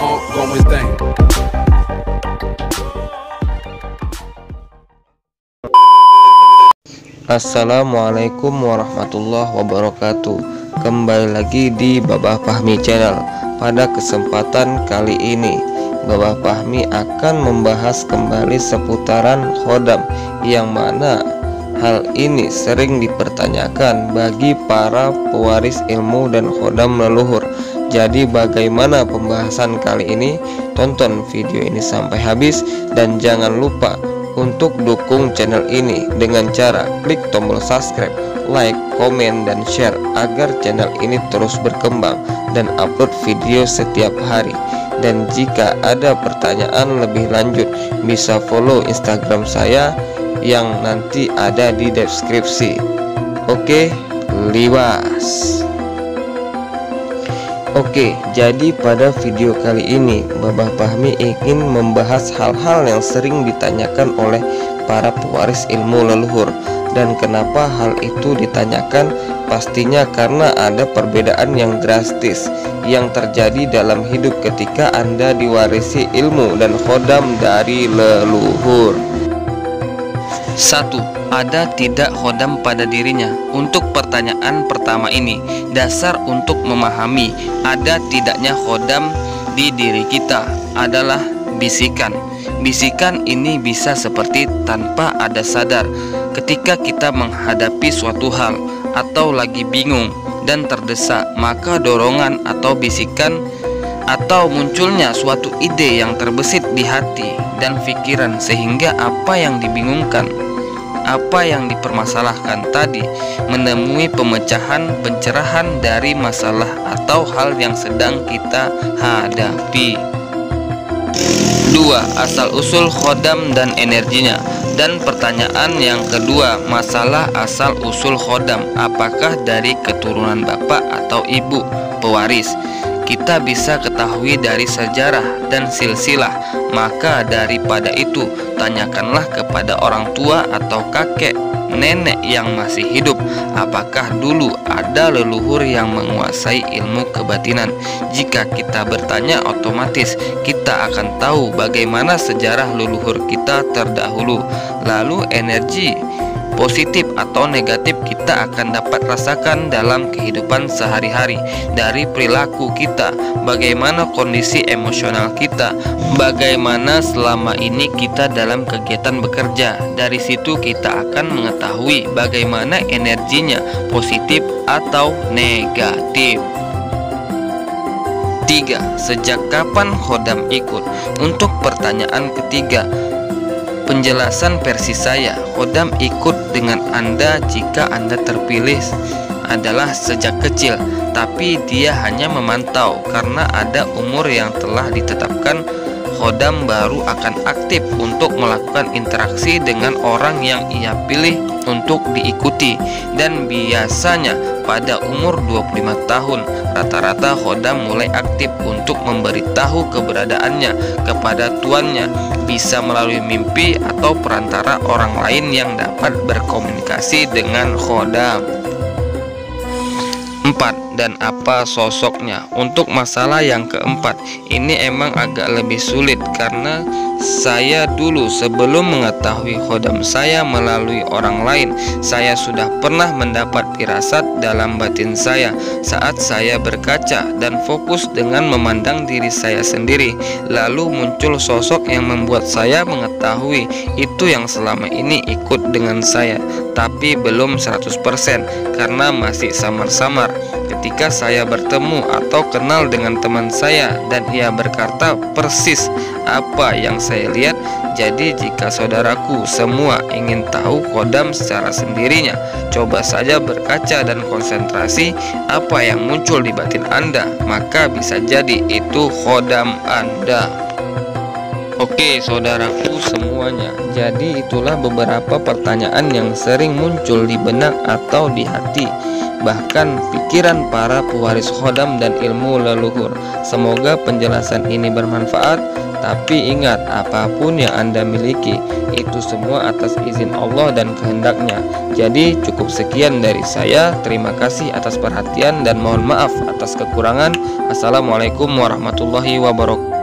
ongoing thing. Assalamualaikum warahmatullahi wabarakatuh. Kembali lagi di Babah Fahmi Channel. Pada kesempatan kali ini Babah Fahmi akan membahas kembali seputaran khodam, yang mana hal ini sering dipertanyakan bagi para pewaris ilmu dan khodam leluhur. Jadi bagaimana pembahasan kali ini? Tonton video ini sampai habis dan jangan lupa untuk dukung channel ini dengan cara klik tombol subscribe, like, komen, dan share agar channel ini terus berkembang dan upload video setiap hari. Dan jika ada pertanyaan lebih lanjut, bisa follow Instagram saya yang nanti ada di deskripsi. Oke, liwas. Oke, jadi pada video kali ini Babah Fahmi ingin membahas hal-hal yang sering ditanyakan oleh para pewaris ilmu leluhur. Dan kenapa hal itu ditanyakan? Pastinya karena ada perbedaan yang drastis yang terjadi dalam hidup ketika Anda diwarisi ilmu dan khodam dari leluhur. 1. Ada tidak khodam pada dirinya? Untuk pertanyaan pertama ini, dasar untuk memahami ada tidaknya khodam di diri kita adalah bisikan. Bisikan ini bisa seperti tanpa ada sadar ketika kita menghadapi suatu hal atau lagi bingung dan terdesak, maka dorongan atau bisikan atau munculnya suatu ide yang terbesit di hati dan pikiran, sehingga apa yang dibingungkan, apa yang dipermasalahkan tadi menemui pencerahan dari masalah atau hal yang sedang kita hadapi. 2. Asal-usul khodam dan energinya. Dan pertanyaan yang kedua, masalah asal-usul khodam, apakah dari keturunan bapak atau ibu pewaris? Kita bisa ketahui dari sejarah dan silsilah. Maka daripada itu, tanyakanlah kepada orang tua atau kakek, nenek yang masih hidup, apakah dulu ada leluhur yang menguasai ilmu kebatinan. Jika kita bertanya, otomatis kita akan tahu bagaimana sejarah leluhur kita terdahulu. Lalu energi positif atau negatif kita akan dapat rasakan dalam kehidupan sehari-hari dari perilaku kita, bagaimana kondisi emosional kita, bagaimana selama ini kita dalam kegiatan bekerja. Dari situ kita akan mengetahui bagaimana energinya, positif atau negatif. 3. Sejak kapan khodam ikut? Untuk pertanyaan ketiga, penjelasan versi saya, khodam ikut dengan Anda jika Anda terpilih adalah sejak kecil, tapi dia hanya memantau karena ada umur yang telah ditetapkan. Khodam baru akan aktif untuk melakukan interaksi dengan orang yang ia pilih untuk diikuti, dan biasanya pada umur 25 tahun rata-rata khodam mulai aktif untuk memberitahu keberadaannya kepada tuannya, bisa melalui mimpi atau perantara orang lain yang dapat berkomunikasi dengan khodam. 4. Dan apa sosoknya? Untuk masalah yang keempat, ini emang agak lebih sulit karena saya dulu sebelum mengetahui khodam saya melalui orang lain, saya sudah pernah mendapat firasat dalam batin saya saat saya berkaca dan fokus dengan memandang diri saya sendiri. Lalu muncul sosok yang membuat saya mengetahui itu yang selama ini ikut dengan saya, tapi belum 100% karena masih samar-samar. Ketika saya bertemu atau kenal dengan teman saya dan ia berkata persis apa yang saya lihat. Jadi jika saudaraku semua ingin tahu khodam secara sendirinya, coba saja berkaca dan konsentrasi apa yang muncul di batin Anda, maka bisa jadi itu khodam Anda. Oke saudaraku semuanya, jadi itulah beberapa pertanyaan yang sering muncul di benak atau di hati, bahkan pikiran para pewaris khodam dan ilmu leluhur. Semoga penjelasan ini bermanfaat, tapi ingat, apapun yang Anda miliki itu semua atas izin Allah dan kehendaknya. Jadi cukup sekian dari saya. Terima kasih atas perhatian dan mohon maaf atas kekurangan. Assalamualaikum warahmatullahi wabarakatuh.